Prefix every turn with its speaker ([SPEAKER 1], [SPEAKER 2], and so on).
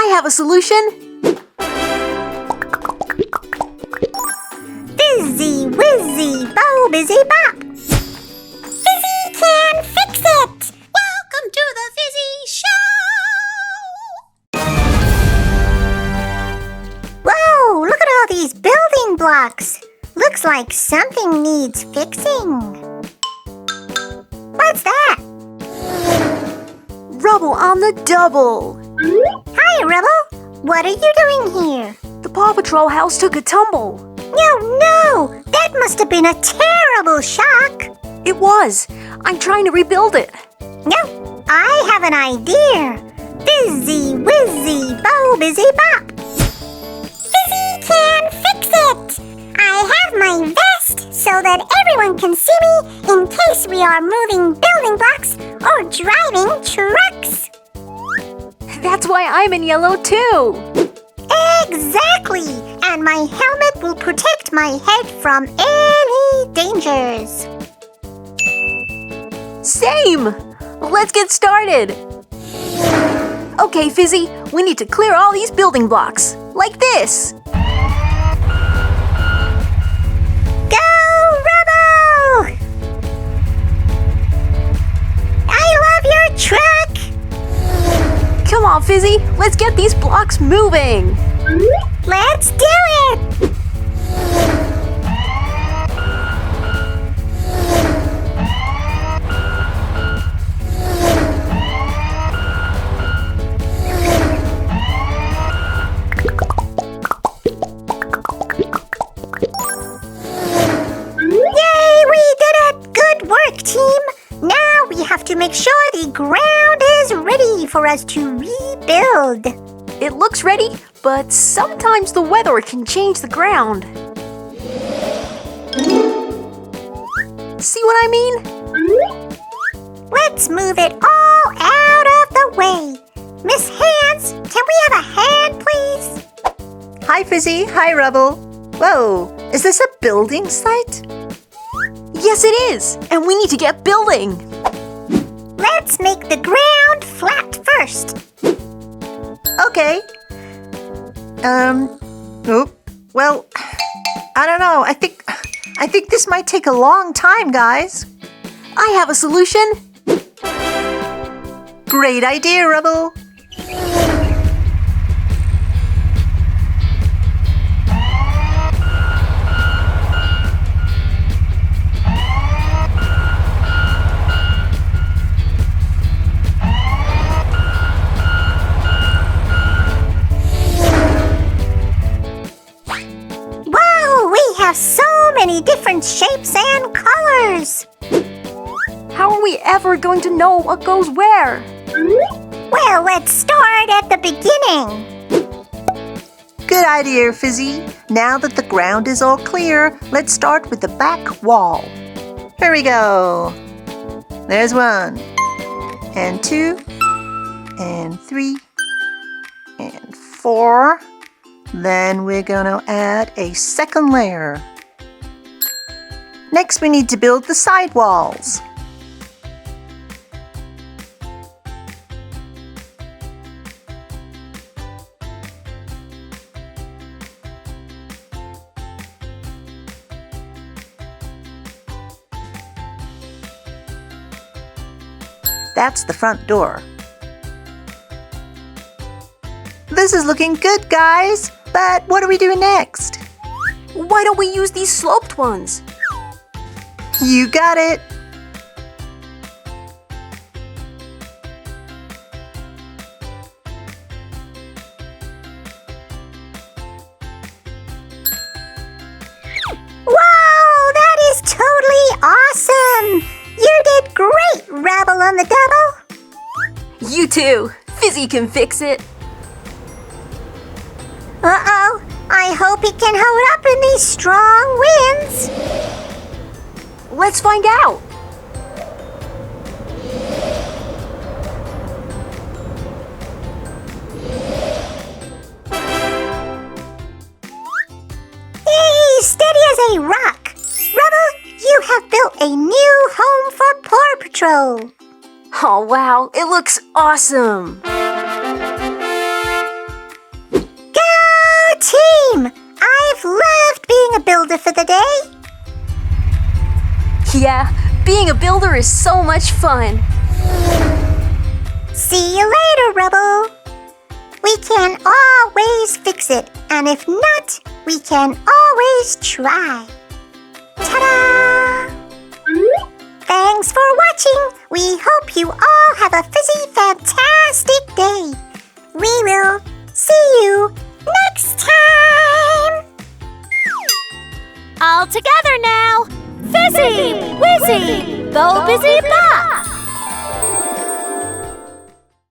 [SPEAKER 1] I have a solution!
[SPEAKER 2] Fizzy, whizzy, bo, busy, bop. Fizzy can fix it! Welcome to the Fizzy Show! Whoa, look at all these building blocks. Looks like something needs fixing. What's that?
[SPEAKER 1] Rubble on the double!
[SPEAKER 2] Hi, Rubble. What are you doing here?
[SPEAKER 1] The Paw Patrol House took a tumble.
[SPEAKER 2] No! That must have been a terrible shock.
[SPEAKER 1] It was. I'm trying to rebuild it.
[SPEAKER 2] No, I have an idea. Fizzy, whizzy, bo, busy, bop. Fizzy can fix it. I have my vest so that everyone can see me in case we are moving building blocks or driving trucks.
[SPEAKER 1] That's why I'm in yellow too.
[SPEAKER 2] Exactly! And my helmet will protect my head from any dangers.
[SPEAKER 1] Same! Let's get started! Okay, Fizzy, we need to clear all these building blocks. Like this!
[SPEAKER 2] Go, Rubble! I love your truck!
[SPEAKER 1] Come on, Fizzy, let's get these blocks moving!
[SPEAKER 2] Let's do it! Yay, we did it! Good work, team! Now we have to make sure the ground is ready for us to rebuild.
[SPEAKER 1] It looks ready, but sometimes the weather can change the ground. See what I mean?
[SPEAKER 2] Let's move it all out of the way. Miss Hands, can we have a hand, please?
[SPEAKER 3] Hi, Fizzy. Hi, Rubble. Whoa, is this a building site?
[SPEAKER 1] Yes, it is, and we need to get building.
[SPEAKER 2] Let's make the ground flat first.
[SPEAKER 3] Okay. Well, I don't know. I think this might take a long time, guys.
[SPEAKER 1] I have a solution.
[SPEAKER 3] Great idea, Rubble.
[SPEAKER 2] So many different shapes and colors.
[SPEAKER 1] How are we ever going to know what goes where?
[SPEAKER 2] Well, let's start at the beginning.
[SPEAKER 3] Good idea, Fizzy. Now that the ground is all clear, let's start with the back wall. Here we go. There's 1, and 2, and 3, and 4. Then we're going to add a second layer. Next, we need to build the side walls. That's the front door. This is looking good, guys. But what are we doing next?
[SPEAKER 1] Why don't we use these sloped ones?
[SPEAKER 3] You got it.
[SPEAKER 2] Wow, that is totally awesome. You did great, Rubble on the double.
[SPEAKER 1] You too. Fizzy can fix it.
[SPEAKER 2] Uh-oh, I hope he can hold up in these strong winds.
[SPEAKER 1] Let's find out.
[SPEAKER 2] Hey, steady as a rock. Rubble, you have built a new home for Paw Patrol.
[SPEAKER 1] Oh wow, it looks awesome. Being a builder is so much fun.
[SPEAKER 2] See you later, Rubble. We can always fix it, and if not, we can always try. Ta-da! Thanks for watching. We hope you all have a fizzy, fantastic day. We will see you next time.
[SPEAKER 4] All together now. Fizzy, Wizzy, Bo Busy Bop.